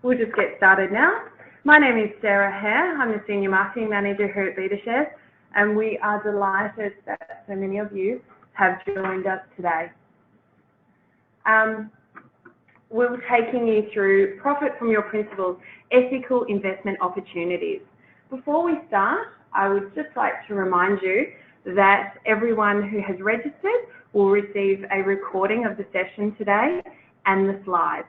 We'll just get started now. My name is Sarah Hare. I'm the Senior Marketing Manager here at BetaShares, and we are delighted that so many of you have joined us today. We're taking you through Profit from Your Principles, Ethical Investment Opportunities. Before we start, I would just like to remind you that everyone who has registered will receive a recording of the session today and the slides.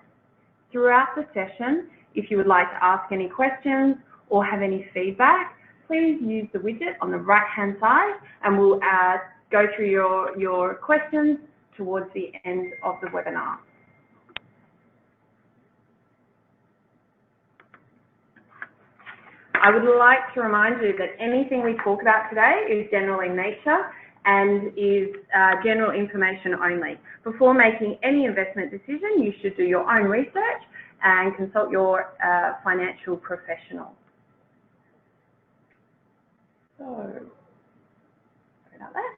Throughout the session, if you would like to ask any questions or have any feedback, please use the widget on the right-hand side and we'll go through your questions towards the end of the webinar. I would like to remind you that anything we talk about today is general in nature and is general information only. Before making any investment decision, you should do your own research and consult your financial professional. So, sorry about that.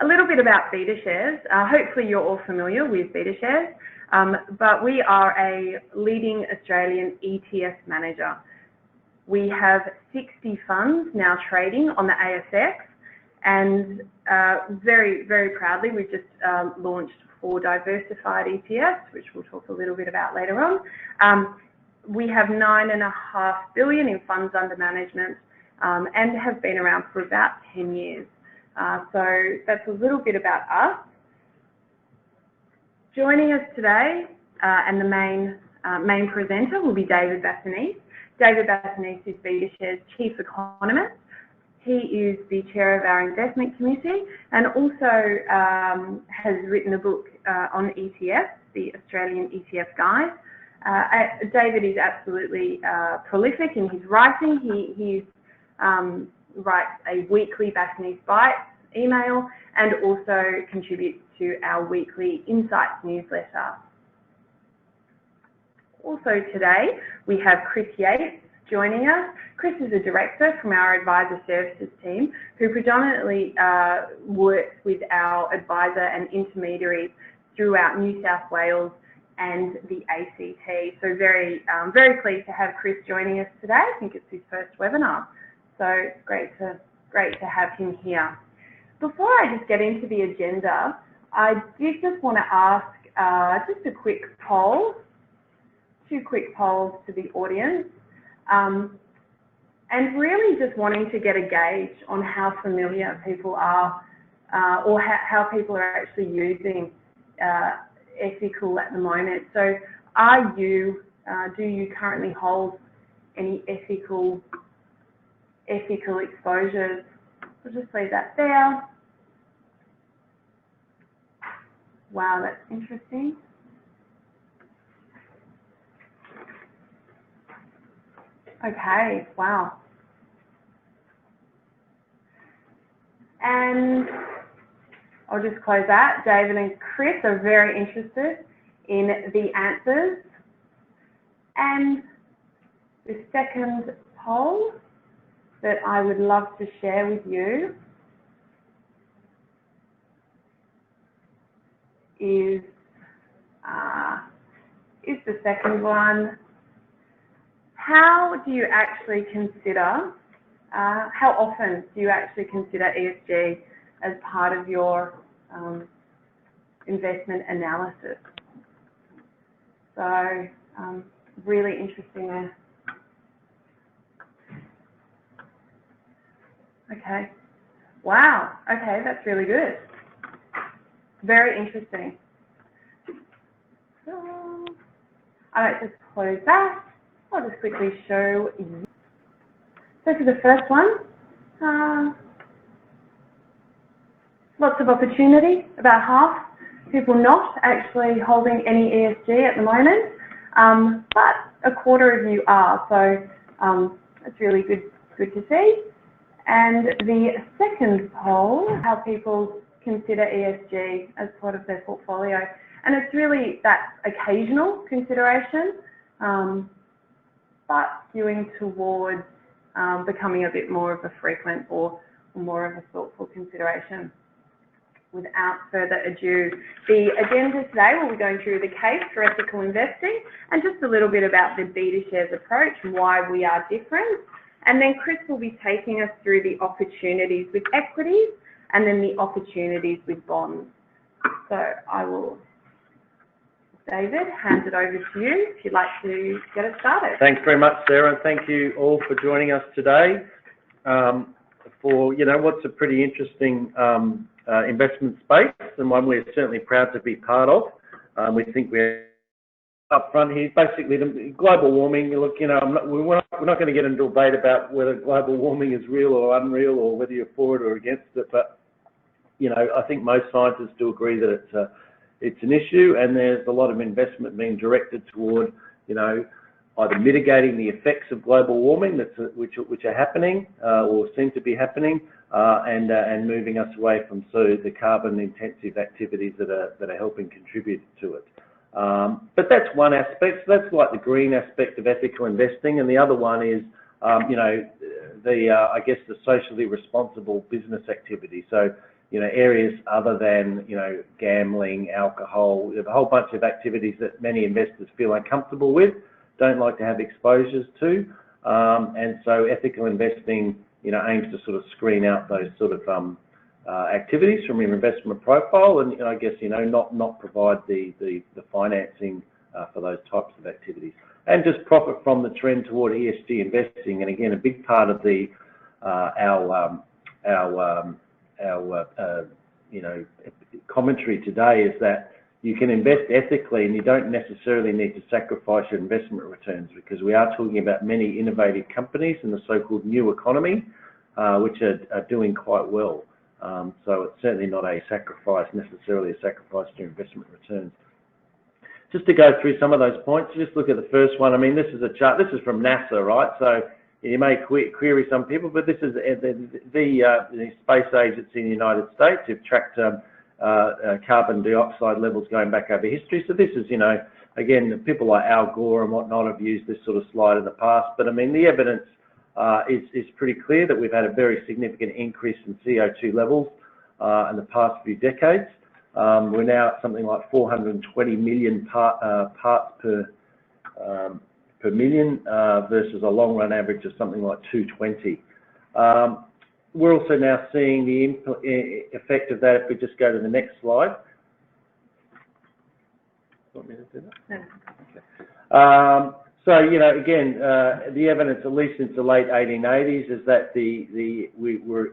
A little bit about BetaShares. Hopefully you're all familiar with BetaShares, but we are a leading Australian ETF manager. We have 60 funds now trading on the ASX, and very, very proudly, we've just launched 4 diversified ETFs, which we'll talk a little bit about later on. We have $9.5 billion in funds under management and have been around for about 10 years. So that's a little bit about us. Joining us today and the main presenter will be David Bassanese. David Bassanese is BetaShares Chief Economist. He is the chair of our investment committee and also has written a book on ETFs, the Australian ETF Guide. David is absolutely prolific in his writing. He writes a weekly Bassanese Bites email and also contributes to our weekly Insights newsletter. Also today, we have Chris Yates joining us. Chris is a director from our advisor services team who predominantly works with our advisor and intermediaries throughout New South Wales and the ACT. So very pleased to have Chris joining us today. I think it's his first webinar. So great to have him here. Before I just get into the agenda, I did just want to ask just a quick poll, 2 quick polls to the audience, and really just wanting to get a gauge on how familiar people are or how people are actually using ethical at the moment. So do you currently hold any ethical exposures? We'll just leave that there. Wow, that's interesting. Okay, wow. And I'll just close that. David and Chris are very interested in the answers. And the second poll that I would love to share with you is the second one. How do you actually consider, how often do you actually consider ESG as part of your investment analysis? So really interesting there. Okay. Wow. Okay, that's really good. Very interesting. So I might just close that. I'll just quickly show you. So for the first one, lots of opportunity, about half people not actually holding any ESG at the moment, but a quarter of you are, so that's really good to see. And the second poll, how people consider ESG as part of their portfolio, and it's really that occasional consideration, but skewing towards becoming a bit more of a frequent or more of a thoughtful consideration. without further ado, the agenda today will be going through the case for ethical investing and just a little bit about the BetaShares approach and why we are different. And then Chris will be taking us through the opportunities with equities and then the opportunities with bonds. So I will, David, hand it over to you if you'd like to get us started. Thanks very much, Sarah, and thank you all for joining us today for, what's a pretty interesting investment space and one we're certainly proud to be part of. We think we're up front here. Basically, the global warming, look, we're not going to get into a debate about whether global warming is real or unreal or whether you're for it or against it, but, I think most scientists do agree that it's an issue, and there's a lot of investment being directed toward, either mitigating the effects of global warming which are happening or seem to be happening, and moving us away from the carbon-intensive activities that are helping contribute to it. But that's one aspect. So that's like the green aspect of ethical investing, and the other one is, I guess the socially responsible business activity. So, areas other than, gambling, alcohol, a whole bunch of activities that many investors feel uncomfortable with, don't like to have exposures to, and so ethical investing, aims to sort of screen out those sort of activities from your investment profile, and I guess not provide the financing for those types of activities, and just profit from the trend toward ESG investing. And again, a big part of the commentary today is that you can invest ethically and you don't necessarily need to sacrifice your investment returns, because we are talking about many innovative companies in the so-called new economy, which are doing quite well. So it's certainly not necessarily a sacrifice to your investment returns. Just to go through some of those points, just look at the first one. I mean, this is a chart. This is from NASA, right? So you may query some people, but this is the space agency in the United States who've tracked carbon dioxide levels going back over history. So this is, again, people like Al Gore and whatnot have used this sort of slide in the past, but I mean, the evidence is pretty clear that we've had a very significant increase in CO2 levels in the past few decades. We're now at something like 420 million parts per million versus a long run average of something like 220. We're also now seeing the effect of that if we just go to the next slide. Want me to do that? Okay. So, again, the evidence, at least since the late 1880s, is that we're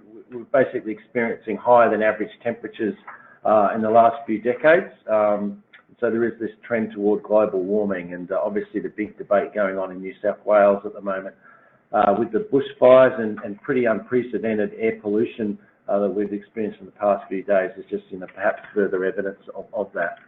basically experiencing higher than average temperatures in the last few decades. So there is this trend toward global warming, and obviously the big debate going on in New South Wales at the moment with the bushfires and pretty unprecedented air pollution that we've experienced in the past few days is just, perhaps further evidence of that.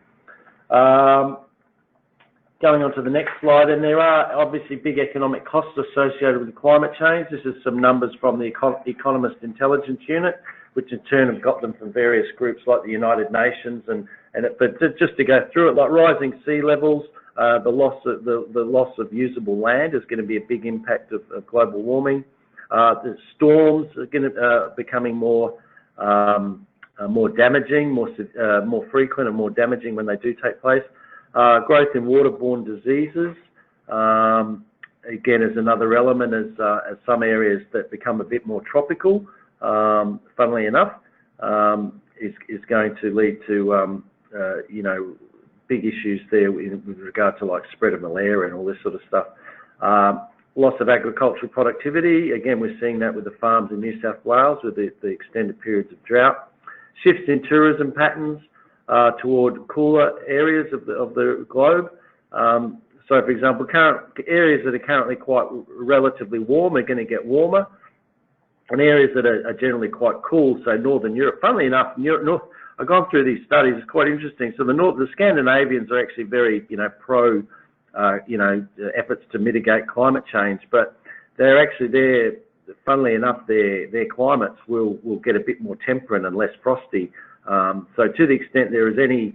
Going on to the next slide, and there are obviously big economic costs associated with climate change. This is some numbers from the Economist Intelligence Unit, which in turn have got them from various groups like the United Nations, but just to go through it, like rising sea levels, the loss of usable land is going to be a big impact of global warming. The storms are going to becoming more damaging, more frequent and more damaging when they do take place. Growth in waterborne diseases, again, is another element as some areas that become a bit more tropical, funnily enough, is going to lead to, big issues there with regard to like spread of malaria and all this sort of stuff. Loss of agricultural productivity, again, we're seeing that with the farms in New South Wales with the extended periods of drought. Shifts in tourism patterns toward cooler areas of the globe. So, for example, areas that are currently quite relatively warm are going to get warmer, and areas that are generally quite cool, so Northern Europe. Funnily enough, I've gone through these studies. It's quite interesting. So the Scandinavians are actually very, pro, efforts to mitigate climate change, but they're actually there. Funnily enough, their climates will get a bit more temperate and less frosty. So to the extent there is any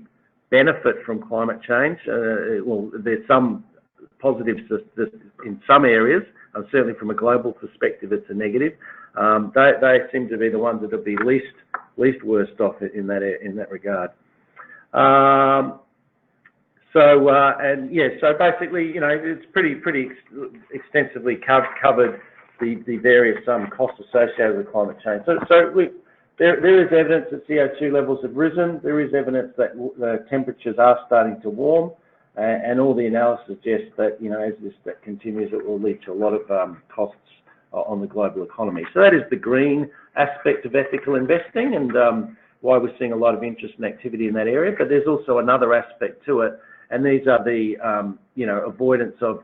benefit from climate change, well, there's some positives in some areas, and certainly from a global perspective, it's a negative. They seem to be the ones that will be least least worst off in that regard. So basically, you know, it's pretty extensively covered the various costs associated with climate change. There is evidence that CO2 levels have risen. There is evidence that the temperatures are starting to warm, and all the analysis suggests that, you know, as that continues, it will lead to a lot of costs on the global economy. So that is the green aspect of ethical investing, and why we're seeing a lot of interest and activity in that area. But there's also another aspect to it, and these are the you know, avoidance of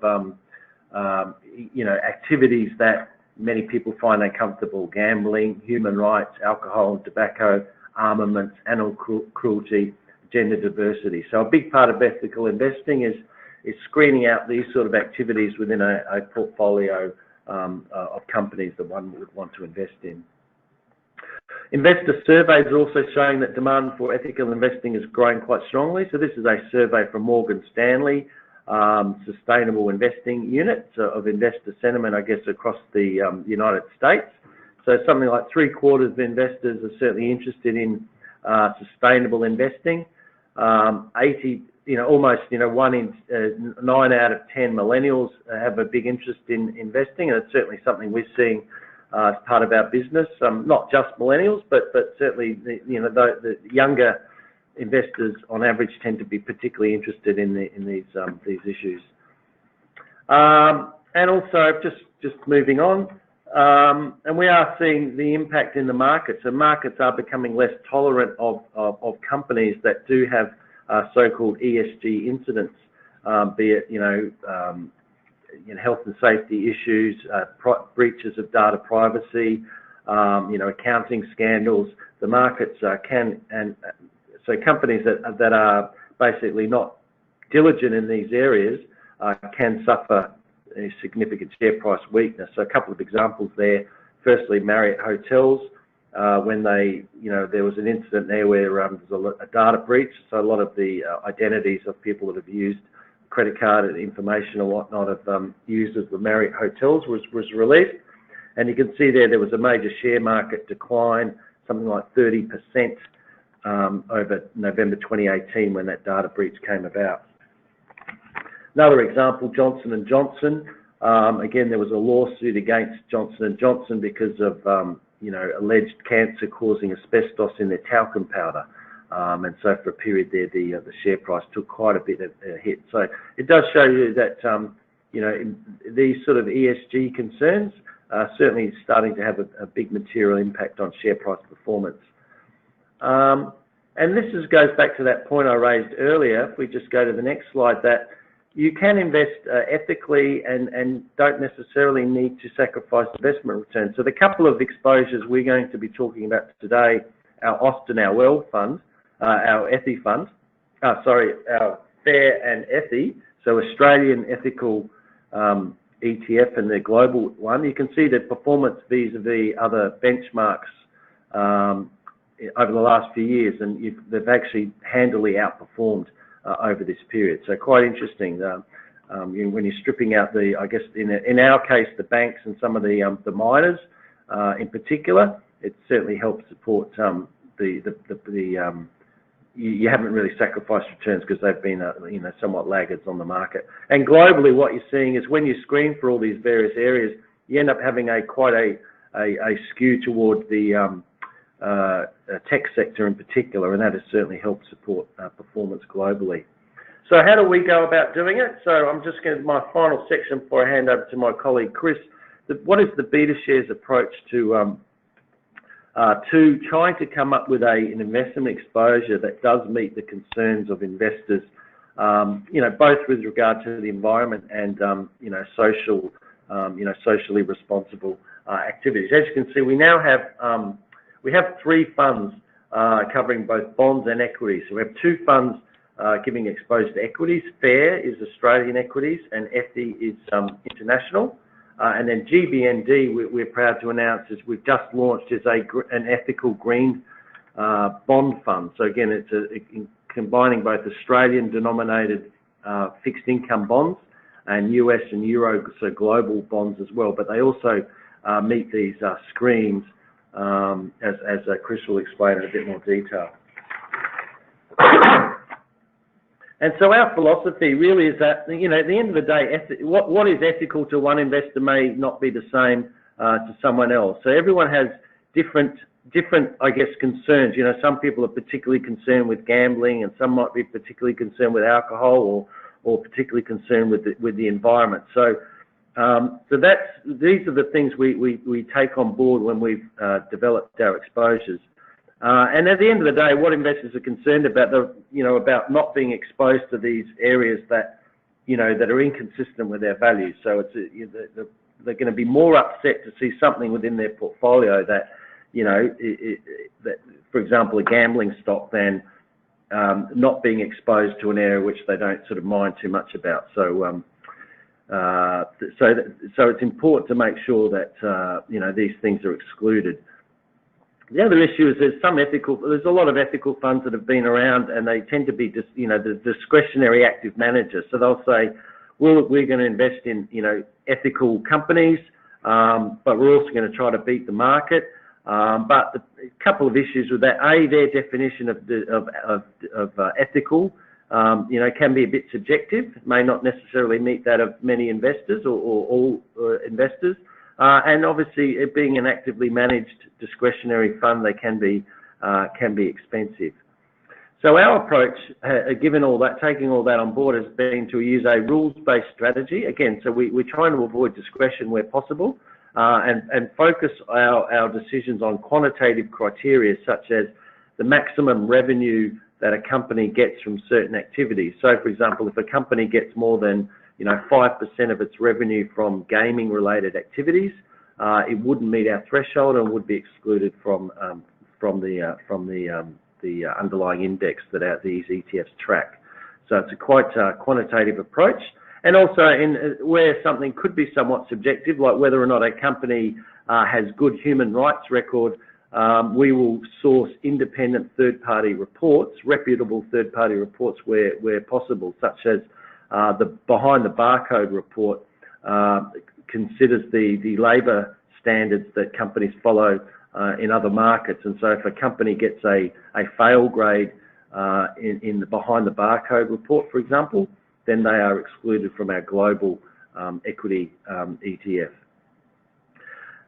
you know, activities that many people find uncomfortable: gambling, human rights, alcohol and tobacco, armaments, animal cruelty, gender diversity. So a big part of ethical investing is screening out these sort of activities within a portfolio of companies that one would want to invest in. Investor surveys are also showing that demand for ethical investing is growing quite strongly. So this is a survey from Morgan Stanley, Sustainable Investing Unit of investor sentiment, I guess, across the United States. So something like 3/4 of investors are certainly interested in sustainable investing. 80, you know, almost, you know, 9 out of 10 millennials have a big interest in investing, and it's certainly something we're seeing as part of our business. Not just millennials, but certainly you know, the younger investors on average tend to be particularly interested in these issues. And also, just moving on, and we are seeing the impact in the market. So markets are becoming less tolerant of companies that do have so-called ESG incidents, be it, you know, health and safety issues, breaches of data privacy, you know, accounting scandals. The markets so companies that are basically not diligent in these areas can suffer a significant share price weakness. So a couple of examples there. Firstly, Marriott Hotels, when there was an incident there where there was a data breach. So a lot of the identities of people that have used credit card information or whatnot of users of Marriott Hotels was released. And you can see there was a major share market decline, something like 30%, over November 2018 when that data breach came about. Another example, Johnson & Johnson. Again, there was a lawsuit against Johnson & Johnson because of you know, alleged cancer causing asbestos in their talcum powder. And so for a period there, the share price took quite a bit of a hit. So it does show you that you know, these sort of ESG concerns are certainly starting to have a big material impact on share price performance. And this goes back to that point I raised earlier. If we just go to the next slide, that you can invest ethically and don't necessarily need to sacrifice investment returns. So the couple of exposures we're going to be talking about today, our Austin, our Well Fund, our Ethy Fund, our Fair and Ethy, so Australian Ethical ETF and the global one. You can see the performance vis-a-vis other benchmarks over the last few years, and they've actually handily outperformed over this period. So quite interesting. When you're stripping out I guess in our case, the banks and some of the miners in particular, it certainly helps support you haven't really sacrificed returns because they've been you know, somewhat laggards on the market. And globally, what you're seeing is when you screen for all these various areas, you end up having quite a skew towards the tech sector in particular, and that has certainly helped support performance globally. So how do we go about doing it? So I'm just going to my final section before I hand over to my colleague Chris. What is the BetaShares approach to trying to come up with an investment exposure that does meet the concerns of investors, you know, both with regard to the environment and you know, socially responsible activities. As you can see, we now have we have 3 funds covering both bonds and equities. So we have 2 funds giving exposure to equities. Fair is Australian equities, and Ethy is international. And then GBND, we're proud to announce, is we've just launched as an ethical green bond fund. So again, it's combining both Australian denominated fixed income bonds and US and Euro, so global bonds as well. But they also meet these screens as Chris will explain in a bit more detail. And so our philosophy really is that, you know, at the end of the day, what is ethical to one investor may not be the same to someone else. So everyone has different, I guess, concerns. You know, some people are particularly concerned with gambling, and some might be particularly concerned with alcohol, or particularly concerned with the environment. So, these are the things we take on board when we've developed our exposures. And at the end of the day, what investors are concerned about, about not being exposed to these areas that, you know, that are inconsistent with their values. So they're going to be more upset to see something within their portfolio that, you know, that, for example, a gambling stock, than not being exposed to an area which they don't sort of mind too much about. So, so it's important to make sure that you know, these things are excluded. The other issue is there's a lot of ethical funds that have been around, and they tend to be just, you know, the discretionary active managers. So they'll say, well, we're going to invest in, you know, ethical companies, but we're also going to try to beat the market. But a couple of issues with that: their definition of ethical, you know, can be a bit subjective. It may not necessarily meet that of many investors or all investors. And obviously, it being an actively managed discretionary fund, they can be expensive. So our approach, given all that, taking all that on board, has been to use a rules-based strategy. Again, so we're trying to avoid discretion where possible, and focus our decisions on quantitative criteria, such as the maximum revenue that a company gets from certain activities. So, for example, if a company gets more than, you know, 5% of its revenue from gaming-related activities, it wouldn't meet our threshold and would be excluded from the underlying index that these ETFs track. So it's a quite quantitative approach. And also, where something could be somewhat subjective, like whether or not a company has good human rights record, we will source independent third-party reports, reputable third-party reports where possible, such as the Behind the Barcode report considers the labour standards that companies follow in other markets. And so if a company gets a fail grade in the Behind the Barcode report, for example, then they are excluded from our global equity ETF.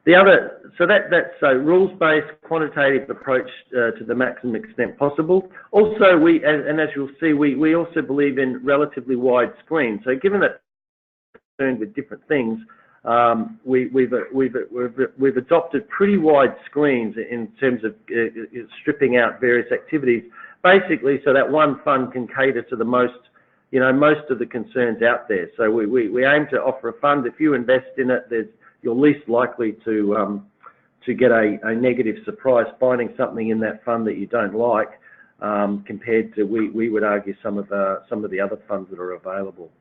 That's a rules-based quantitative approach to the maximum extent possible. Also, and as you'll see, we also believe in relatively wide screens. So given that we're concerned with different things, we've adopted pretty wide screens in terms of stripping out various activities, basically so that one fund can cater to the most of the concerns out there. So we aim to offer a fund. If you invest in it, you're least likely to get a negative surprise finding something in that fund that you don't like, compared to we would argue some of the other funds that are available.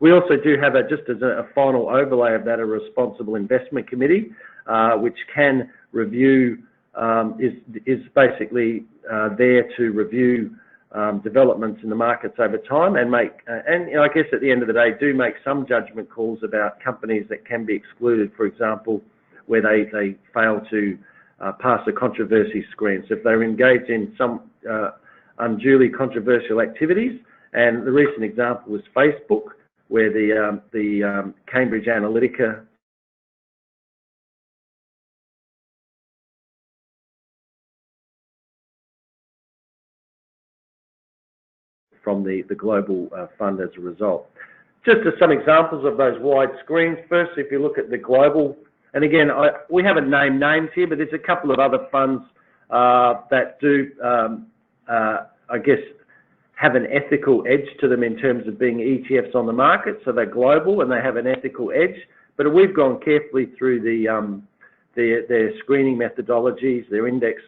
We also do have just as a final overlay of that, a responsible investment committee, which can review, is basically there to review developments in the markets over time, and I guess at the end of the day, do make some judgment calls about companies that can be excluded, for example, where they fail to pass a controversy screen. So if they're engaged in some unduly controversial activities, and the recent example was Facebook, where the Cambridge Analytica from the global fund as a result. Just as some examples of those wide screens. First, if you look at the global, and again, we haven't named names here, but there's a couple of other funds that do, I guess, have an ethical edge to them in terms of being ETFs on the market. So they're global and they have an ethical edge. But we've gone carefully through their screening methodologies, their index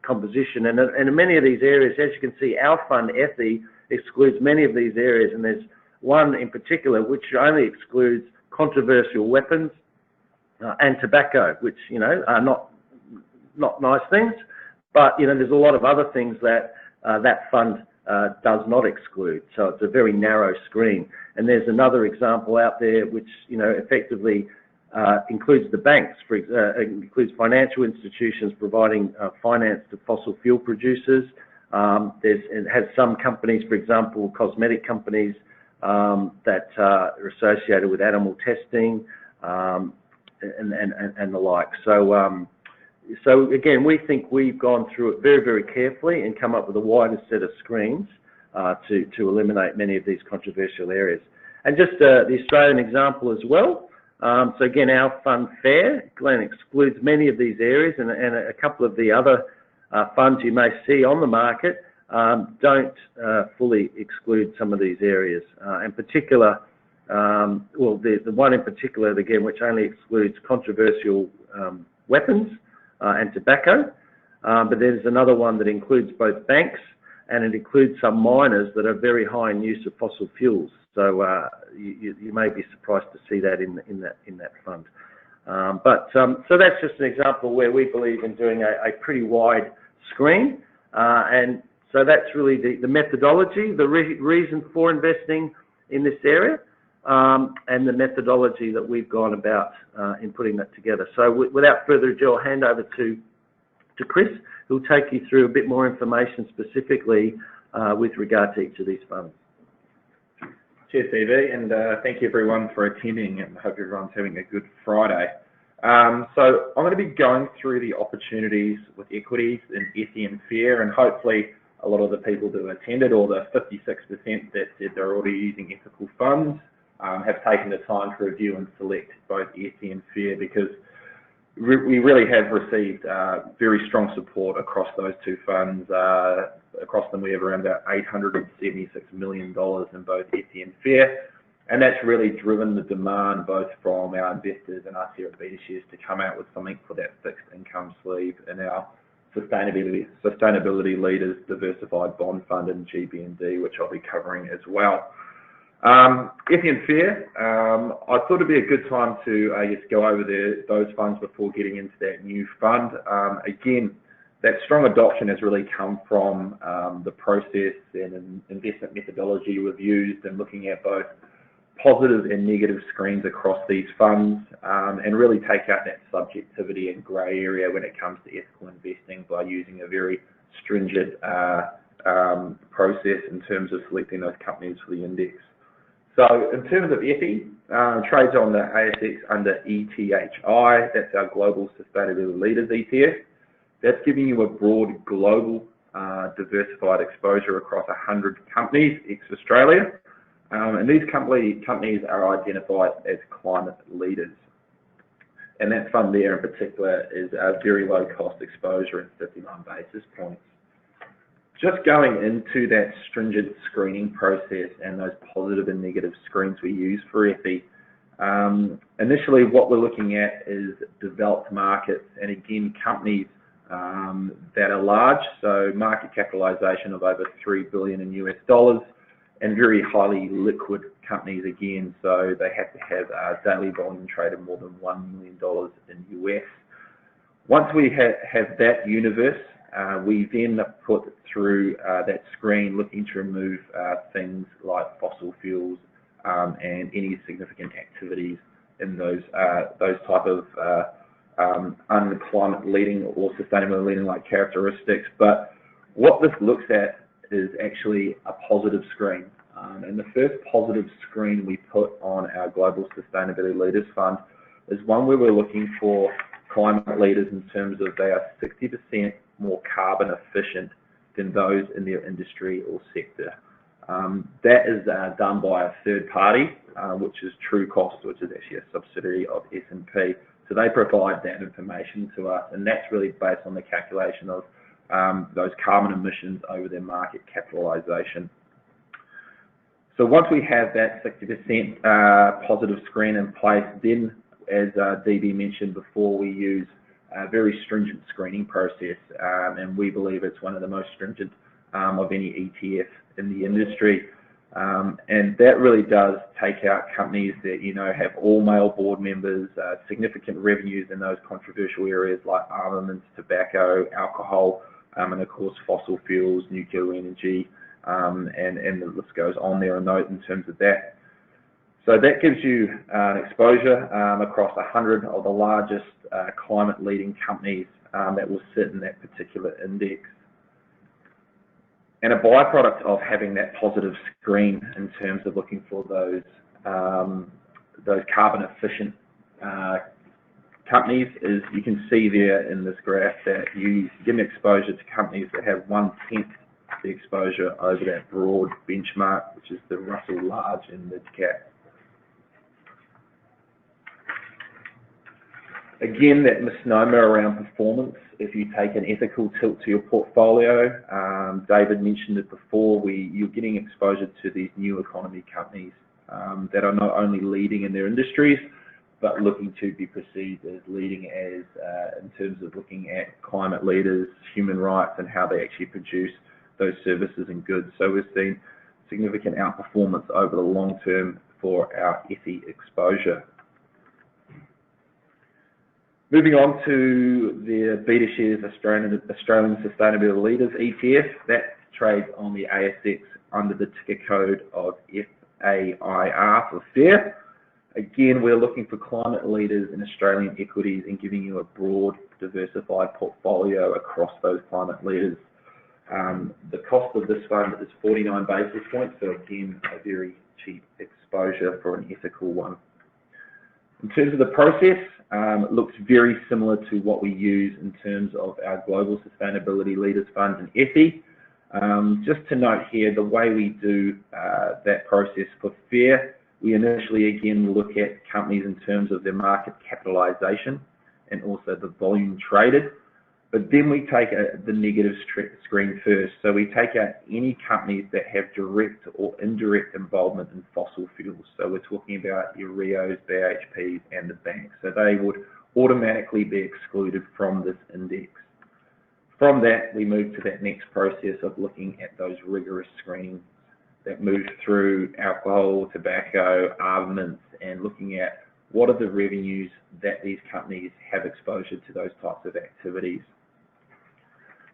composition, and in many of these areas, as you can see, our fund, ETHI, excludes many of these areas, and there's one in particular which only excludes controversial weapons and tobacco, which, you know, are not nice things, but, you know, there's a lot of other things that that fund does not exclude. So it's a very narrow screen. And there's another example out there which, you know, effectively includes the banks, includes financial institutions providing finance to fossil fuel producers. It has some companies, for example, cosmetic companies that are associated with animal testing and the like. So again, we think we've gone through it very, very carefully and come up with a wider set of screens to eliminate many of these controversial areas. And just the Australian example as well. So again, our fund FAIR, Glenn, excludes many of these areas, and a couple of the other funds you may see on the market don't fully exclude some of these areas. In particular, well, the one in particular, again, which only excludes controversial weapons and tobacco, but there's another one that includes both banks, and it includes some miners that are very high in use of fossil fuels. So you may be surprised to see that in that fund. So that's just an example where we believe in doing a pretty wide screen, and so that's really the methodology, the reason for investing in this area, and the methodology that we've gone about in putting that together. So without further ado, I'll hand over to Chris, who'll take you through a bit more information specifically with regard to each of these funds. Cheers, Stevie, and thank you everyone for attending, and I hope everyone's having a good Friday. So I'm going to be going through the opportunities with equities in ETI and FAIR, and hopefully a lot of the people that attended, or the 56% that said they're already using ethical funds, have taken the time to review and select both ETI and FAIR, because we really have received very strong support across those two funds. Across them, we have around about $876 million in both ETI and FAIR, and that's really driven the demand both from our investors and us here at BetaShares to come out with something for that fixed income sleeve in our sustainability leaders diversified bond fund and GBND, which I'll be covering as well. ETI and FAIR, I thought it'd be a good time to just go over those funds before getting into that new fund. Again, that strong adoption has really come from the process and investment methodology we've used, and looking at both positive and negative screens across these funds, and really take out that subjectivity and grey area when it comes to ethical investing by using a very stringent process in terms of selecting those companies for the index. So in terms of ETI, trades on the ASX under ETHI, that's our Global Sustainability Leaders ETF. That's giving you a broad global diversified exposure across 100 companies, ex-Australia. And these companies are identified as climate leaders. And that fund there in particular is a very low cost exposure at 59 basis points. Just going into that stringent screening process and those positive and negative screens we use for ETI, initially what we're looking at is developed markets, and again, companies that are large, so market capitalization of over $3 billion in US dollars, and very highly liquid companies again, so they have to have a daily volume trade of more than $1 million in US. Once we have that universe, we then put through that screen looking to remove things like fossil fuels and any significant activities in those type of unclimate leading or sustainable leading like characteristics. But what this looks at is actually a positive screen. And the first positive screen we put on our Global Sustainability Leaders Fund is one where we're looking for climate leaders in terms of they are 60% more carbon efficient than those in their industry or sector. That is done by a third party, which is Trucost, which is actually a subsidiary of S&P. So they provide that information to us, and that's really based on the calculation of those carbon emissions over their market capitalization. So once we have that 60% positive screen in place, then as DB mentioned before, we use a very stringent screening process, and we believe it's one of the most stringent of any ETF in the industry. And that really does take out companies that, you know, have all male board members, significant revenues in those controversial areas like armaments, tobacco, alcohol, and of course fossil fuels, nuclear energy, and the list goes on there a note in terms of that. So that gives you an exposure across 100 of the largest climate leading companies that will sit in that particular index. And a byproduct of having that positive screen in terms of looking for those carbon efficient companies is you can see there in this graph that you give an exposure to companies that have 1/10 the exposure over that broad benchmark, which is the Russell Large and Mid Cap. Again, that misnomer around performance, if you take an ethical tilt to your portfolio, David mentioned it before, you're getting exposure to these new economy companies that are not only leading in their industries, but looking to be perceived as leading as in terms of looking at climate leaders, human rights, and how they actually produce those services and goods. So we've seen significant outperformance over the long term for our ETHI exposure. Moving on to the BetaShares Australian Sustainability Leaders ETF, that trades on the ASX under the ticker code of FAIR for FAIR. Again, we're looking for climate leaders in Australian equities and giving you a broad, diversified portfolio across those climate leaders. The cost of this fund is 49 basis points, so again, a very cheap exposure for an ethical one. In terms of the process, it looks very similar to what we use in terms of our Global Sustainability Leaders Fund and ETHI. Just to note here, the way we do that process for FAIR, we initially again look at companies in terms of their market capitalisation and also the volume traded, but then we take the negative screen first. So we take out any companies that have direct or indirect involvement in fossil fuels. So we're talking about your Rios, BHPs and the banks. So they would automatically be excluded from this index. From that, we move to that next process of looking at those rigorous screenings that move through alcohol, tobacco, armaments, and looking at what are the revenues that these companies have exposure to those types of activities.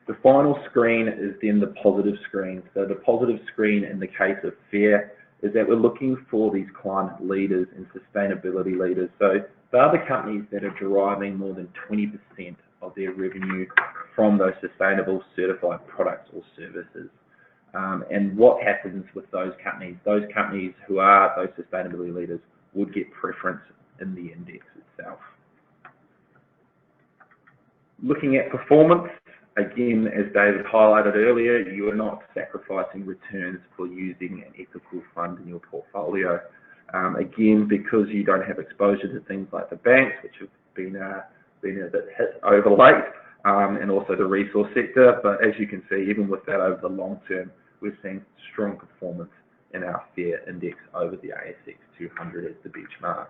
The final screen is then the positive screen. So the positive screen in the case of FAIR is that we're looking for these climate leaders and sustainability leaders. So they are the companies that are deriving more than 20% of their revenue from those sustainable certified products or services. And what happens with those companies who are those sustainability leaders would get preference in the index itself. Looking at performance, again, as David highlighted earlier, you are not sacrificing returns for using an ethical fund in your portfolio. Again, because you don't have exposure to things like the banks, which have been a bit hit over late, and also the resource sector. But as you can see, even with that over the long term, we're seeing strong performance in our FAIR index over the ASX 200 as the benchmark.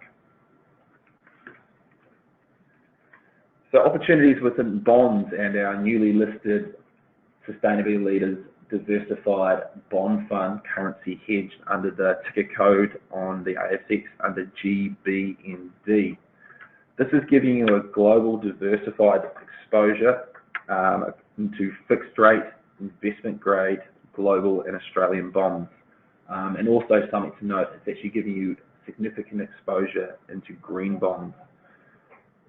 So opportunities within bonds and our newly listed Sustainability Leaders Diversified Bond Fund, currency hedged under the ticker code on the ASX under GBND. This is giving you a global diversified exposure into fixed rate, investment grade, global and Australian bonds. And also something to note, it's actually giving you significant exposure into green bonds.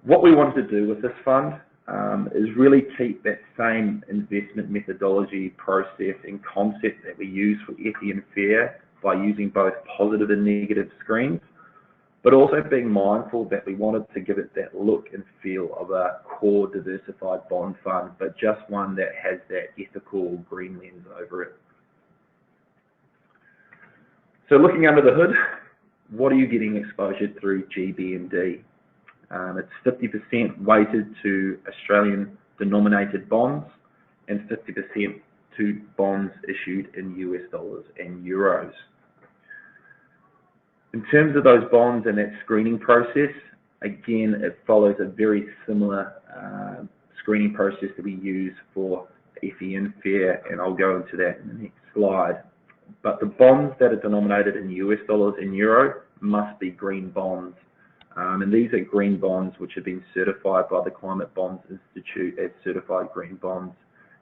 What we wanted to do with this fund is really keep that same investment methodology, process and concept that we use for ETHI and FAIR by using both positive and negative screens, but also being mindful that we wanted to give it that look and feel of a core diversified bond fund, but just one that has that ethical green lens over it. So looking under the hood, what are you getting exposure through GBND? It's 50% weighted to Australian denominated bonds and 50% to bonds issued in US dollars and euros. In terms of those bonds and that screening process, again, it follows a very similar screening process that we use for ETHI and FAIR, and I'll go into that in the next slide. But the bonds that are denominated in US dollars and euro must be green bonds. And these are green bonds which have been certified by the Climate Bonds Institute as certified green bonds.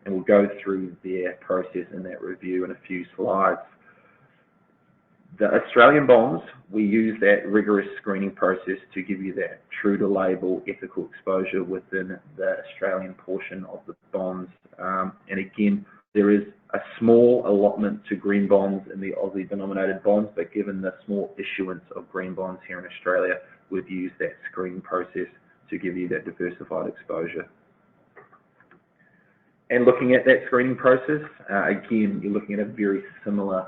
And we'll go through their process and that review in a few slides. The Australian bonds, we use that rigorous screening process to give you that true to label ethical exposure within the Australian portion of the bonds. And again, there is a small allotment to green bonds in the Aussie denominated bonds, but given the small issuance of green bonds here in Australia, we've used that screening process to give you that diversified exposure. And looking at that screening process, again, you're looking at a very similar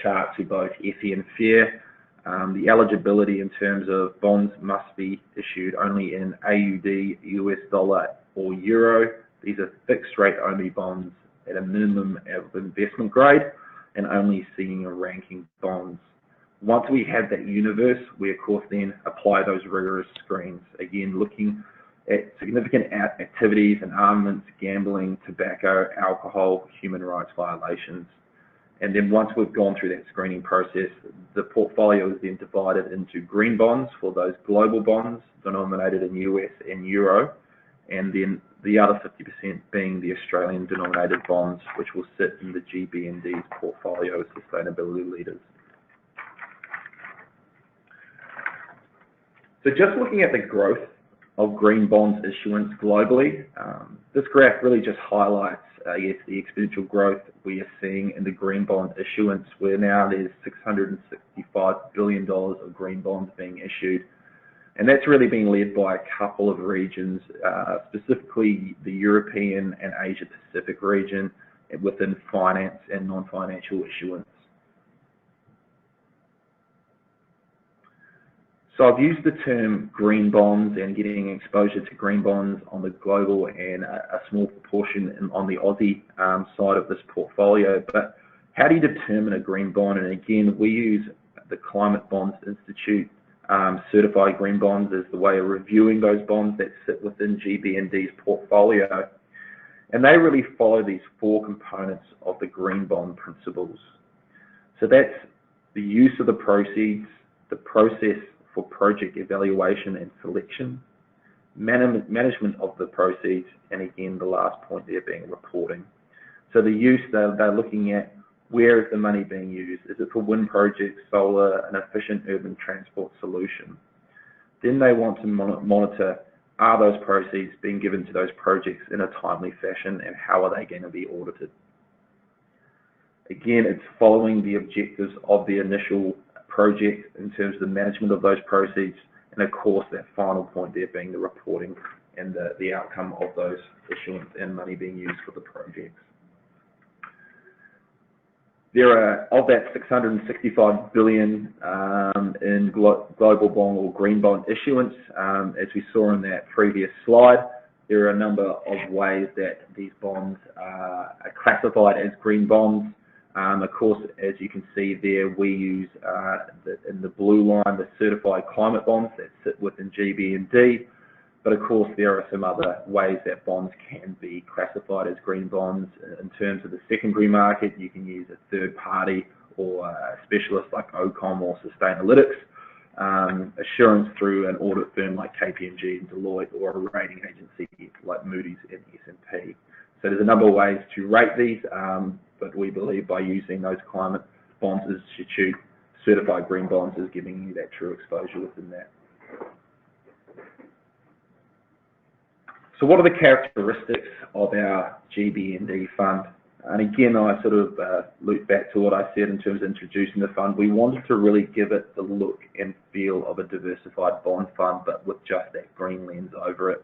chart to both FE and FAIR. The eligibility in terms of bonds must be issued only in AUD, US dollar or euro. These are fixed rate only bonds at a minimum of investment grade and only senior ranking bonds. Once we have that universe, we of course then apply those rigorous screens. Again, looking at significant activities and armaments, gambling, tobacco, alcohol, human rights violations. And then once we've gone through that screening process, the portfolio is then divided into green bonds for those global bonds denominated in US and Euro, and then the other 50% being the Australian denominated bonds, which will sit in the GBND's portfolio as sustainability leaders. So just looking at the growth of green bonds issuance globally, this graph really just highlights yes, the exponential growth we are seeing in the green bond issuance, where now there's $665 billion of green bonds being issued. And that's really being led by a couple of regions, specifically the European and Asia Pacific region within finance and non-financial issuance. So I've used the term green bonds and getting exposure to green bonds on the global and a small proportion on the Aussie side of this portfolio. But how do you determine a green bond? And again, we use the Climate Bonds Institute certified green bonds as the way of reviewing those bonds that sit within GBND's portfolio. And they really follow these four components of the green bond principles. So that's the use of the proceeds, the process for project evaluation and selection, management of the proceeds, and again, the last point there being reporting. So the use, they're looking at where is the money being used? Is it for wind projects, solar, an efficient urban transport solution? Then they want to monitor, are those proceeds being given to those projects in a timely fashion, and how are they going to be audited? Again, it's following the objectives of the initial project in terms of the management of those proceeds, and of course that final point there being the reporting and the outcome of those issuance and money being used for the projects. There are, of that $665 billion in global bond or green bond issuance, as we saw in that previous slide, there are a number of ways that these bonds are classified as green bonds. Of course, as you can see there, we use in the blue line the certified climate bonds that sit within GBND. But of course, there are some other ways that bonds can be classified as green bonds. In terms of the secondary market, you can use a third party or a specialist like OCOM or Sustainalytics, assurance through an audit firm like KPMG and Deloitte, or a rating agency like Moody's and S&P. So there's a number of ways to rate these, but we believe by using those Climate Bonds Institute certified green bonds is giving you that true exposure within that. So what are the characteristics of our GBND fund? And again, I sort of loop back to what I said in terms of introducing the fund. We wanted to really give it the look and feel of a diversified bond fund, but with just that green lens over it.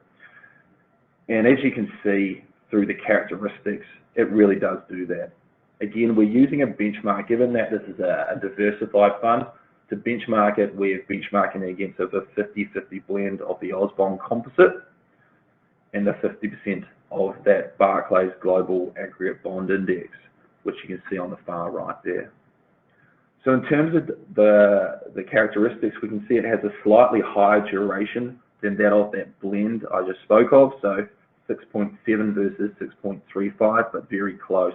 And as you can see through the characteristics, it really does do that. Again, we're using a benchmark, given that this is a diversified fund. To benchmark it, we're benchmarking against a 50-50 blend of the Ausbond composite and the 50% of that Barclays Global Aggregate Bond Index, which you can see on the far right there. So in terms of the characteristics, we can see it has a slightly higher duration than that of that blend I just spoke of, so 6.7 versus 6.35, but very close.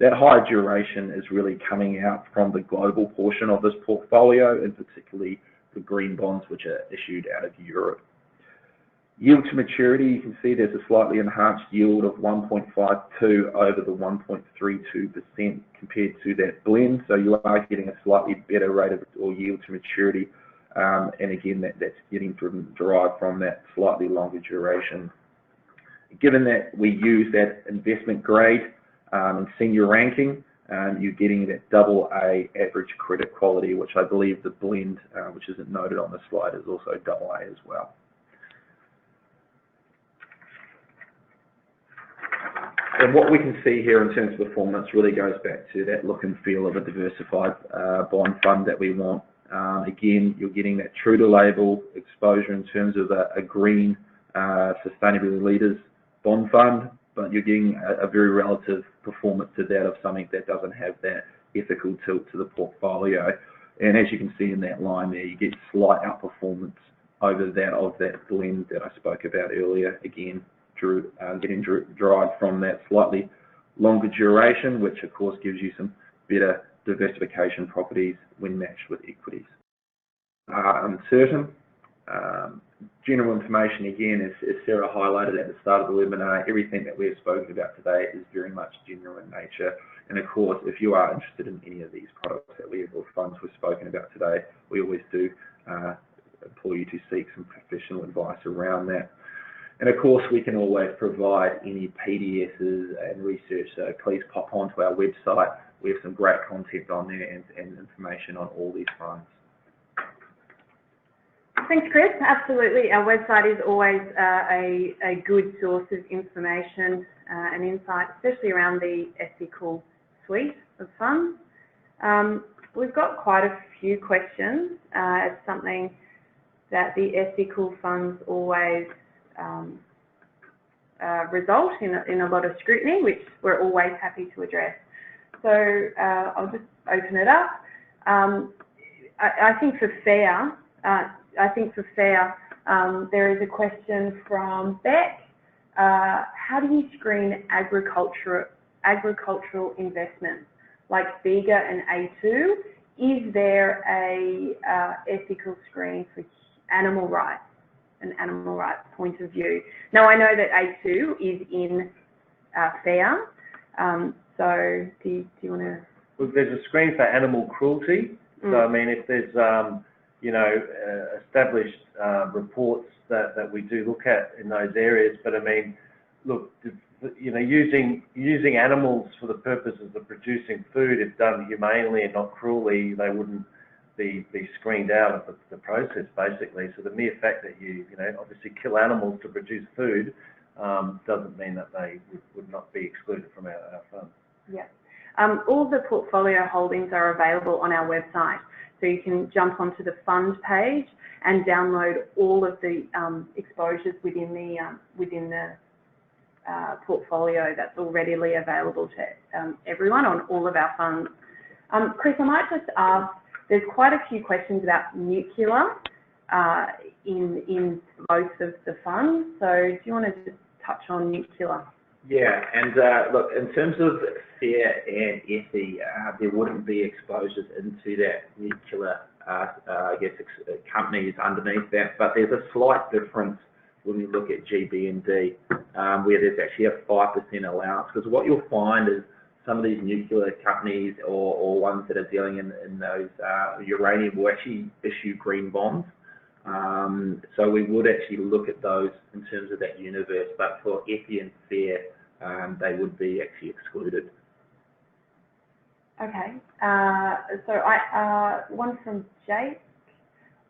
That high duration is really coming out from the global portion of this portfolio, and particularly the green bonds which are issued out of Europe. Yield to maturity, you can see there's a slightly enhanced yield of 1.52 over the 1.32% compared to that blend. So you are getting a slightly better rate of or yield to maturity. And again, that's getting derived from that slightly longer duration. Given that we use that investment grade and senior ranking, you're getting that AA average credit quality, which I believe the blend, which isn't noted on the slide, is also AA as well. And what we can see here in terms of performance really goes back to that look and feel of a diversified bond fund that we want. Again, you're getting that true to label exposure in terms of a green sustainability leaders bond fund, but you're getting a very relative performance to that of something that doesn't have that ethical tilt to the portfolio. And as you can see in that line there, you get slight outperformance over that of that blend that I spoke about earlier. Again, getting derived from that slightly longer duration, which of course gives you some better diversification properties when matched with equities. Uncertain. General information, again, as Sarah highlighted at the start of the webinar, everything that we have spoken about today is very much general in nature. And of course, if you are interested in any of these products that we have, or funds we've spoken about today, we always do implore you to seek some professional advice around that. And of course, we can always provide any PDFs and research, so please pop onto our website. We have some great content on there and information on all these funds. Thanks, Chris. Absolutely. Our website is always a good source of information and insight, especially around the ethical suite of funds. We've got quite a few questions. It's something that the ethical funds always result in a lot of scrutiny, which we're always happy to address. So I'll just open it up. I think for fair, there is a question from Beck. How do you screen agricultural investments like BEGA and A2? Is there a ethical screen for animal rights, an animal rights point of view? Now, I know that A2 is in fair. So do you want to? Well, there's a screen for animal cruelty. So I mean, if there's established reports that we do look at in those areas, but I mean, look, using animals for the purposes of producing food, if done humanely and not cruelly, they wouldn't be screened out of the process, basically. So the mere fact that you obviously kill animals to produce food doesn't mean that they would not be excluded from our fund. Yeah. All the portfolio holdings are available on our website. So you can jump onto the fund page and download all of the exposures within the portfolio that's all readily available to everyone on all of our funds. Chris, I might just ask, there's quite a few questions about nuclear in both of the funds. So do you want to just touch on nuclear? Yeah, and look, in terms of FAIR and EFI, there wouldn't be exposures into that nuclear, companies underneath that, but there's a slight difference when we look at GBND, where there's actually a 5% allowance, because what you'll find is some of these nuclear companies or ones that are dealing in those uranium will actually issue green bonds. So we would actually look at those in terms of that universe, but for EFI and FAIR, they would be actually excluded. Okay. So one from Jake.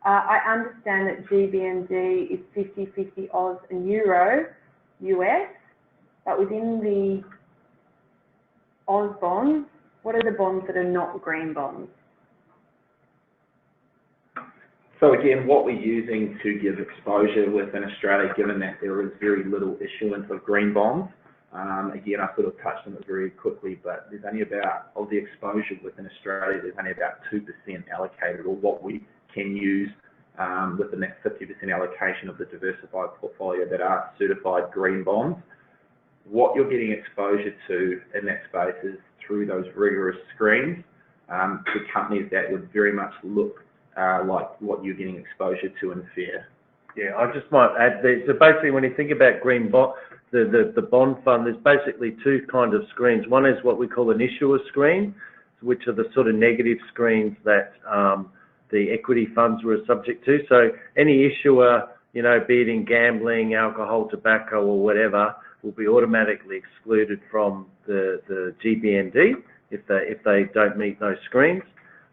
I understand that GBND is 50-50 Oz and Euro, US, but within the Oz bonds, what are the bonds that are not green bonds? So again, what we're using to give exposure within Australia, given that there is very little issuance of green bonds, again, I sort of touched on it very quickly, but there's only about, of the exposure within Australia, there's only about 2% allocated, or what we can use within that 50% allocation of the diversified portfolio that are certified green bonds. What you're getting exposure to in that space is through those rigorous screens to companies that would very much look like what you're getting exposure to in FAIR. Yeah, I just might add there. So basically, when you think about green bond, the bond fund, there's basically two kind of screens. One is what we call an issuer screen, which are the sort of negative screens that the equity funds were subject to. So any issuer, you know, be it in gambling, alcohol, tobacco, or whatever, will be automatically excluded from the GBND if they don't meet those screens.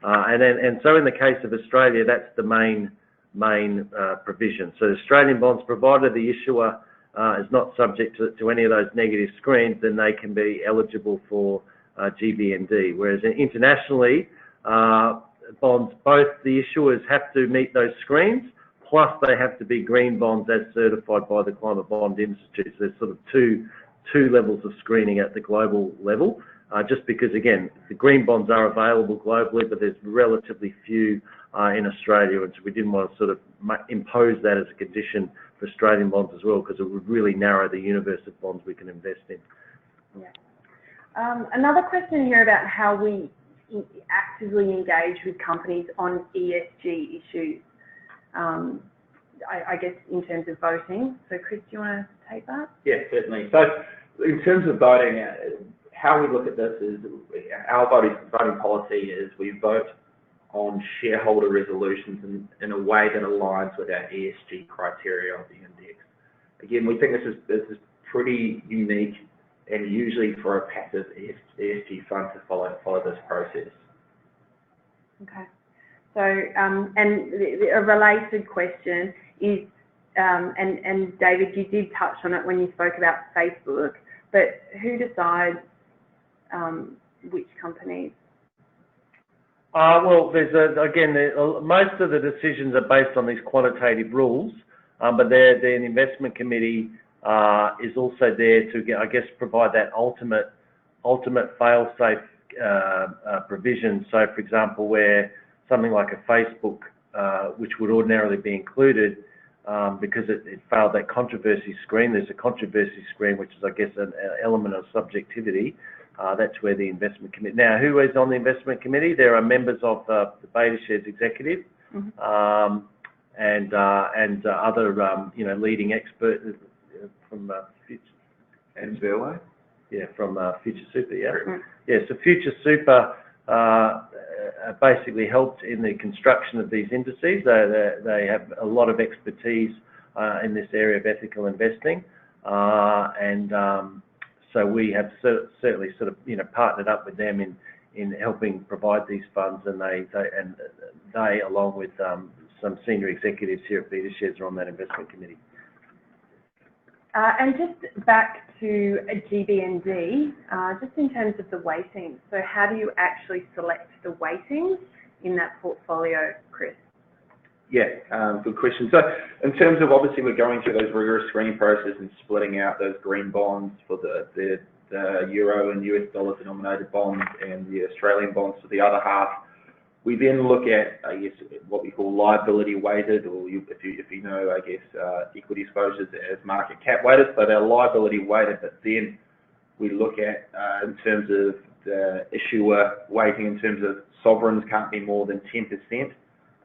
And so in the case of Australia, that's the main provision. So Australian bonds, provided the issuer is not subject to any of those negative screens, then they can be eligible for GBND. Whereas internationally, bonds, both the issuers have to meet those screens, plus they have to be green bonds as certified by the Climate Bond Institute. So there's sort of two levels of screening at the global level. Just because, again, the green bonds are available globally, but there's relatively few in Australia, and so we didn't want to sort of impose that as a condition for Australian bonds as well, because it would really narrow the universe of bonds we can invest in. Yeah. Another question here about how we actively engage with companies on ESG issues, I guess in terms of voting. So Chris, do you want to take that? Yeah, certainly. So in terms of voting, how we look at this is our voting policy is we vote on shareholder resolutions in a way that aligns with our ESG criteria of the index. Again, we think this is pretty unique, and usually for a passive ESG fund to follow this process. Okay. So, and a related question is, and David, you did touch on it when you spoke about Facebook, but who decides which companies? Well, there's most of the decisions are based on these quantitative rules, but the investment committee is also there to, I guess, provide that ultimate fail-safe provision. So, for example, where something like a Facebook, which would ordinarily be included, because it failed that controversy screen, there's a controversy screen, which is, I guess, an element of subjectivity. That's where the investment committee. Now, who is on the investment committee? There are members of the BetaShares executive, and other leading experts from Future And Verway? Yeah, from Future Super. Yeah, so Future Super basically helped in the construction of these indices. They have a lot of expertise in this area of ethical investing, so we have certainly sort of partnered up with them in helping provide these funds, and they along with some senior executives here at BetaShares are on that investment committee. And just back to a GBND, just in terms of the weighting. So how do you actually select the weightings in that portfolio, Chris? Yeah, good question. So in terms of, obviously, we're going through those rigorous screening process and splitting out those green bonds for the euro and US dollar denominated bonds and the Australian bonds for the other half. We then look at, I guess, what we call liability weighted, or if you know, I guess, equity exposures as market cap weighted. So they're liability weighted, but then we look at, in terms of the issuer weighting, in terms of sovereigns can't be more than 10%.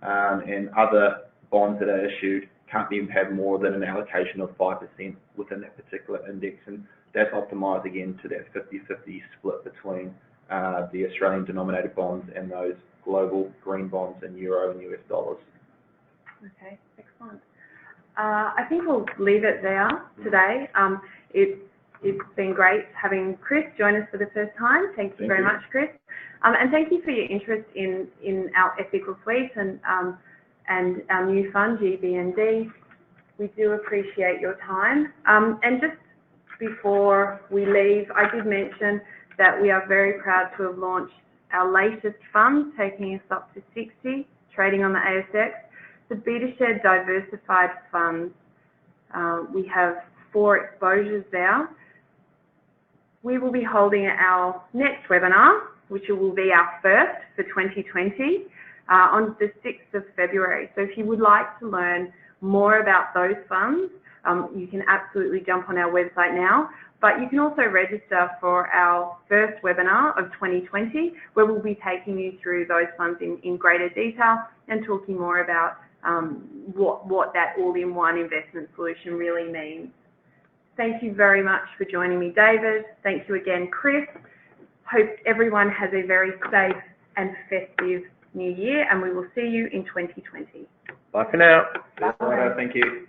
And other bonds that are issued can't even have more than an allocation of 5% within that particular index, and that's optimised again to that 50-50 split between the Australian denominated bonds and those global green bonds in euro and US dollars. Okay, excellent. I think we'll leave it there today. It's been great having Chris join us for the first time. Thank you very much, Chris. And thank you for your interest in our ethical suite and our new fund, GBND. We do appreciate your time. And just before we leave, I did mention that we are very proud to have launched our latest fund, taking us up to 60, trading on the ASX, the BetaShares Diversified Fund. We have 4 exposures there. We will be holding our next webinar, which will be our first for 2020, on the 6th of February. So if you would like to learn more about those funds, you can absolutely jump on our website now. But you can also register for our first webinar of 2020, where we'll be taking you through those funds in greater detail and talking more about what that all-in-one investment solution really means. Thank you very much for joining me, David. Thank you again, Chris. Hope everyone has a very safe and festive new year, and we will see you in 2020. Bye for now. Thank you.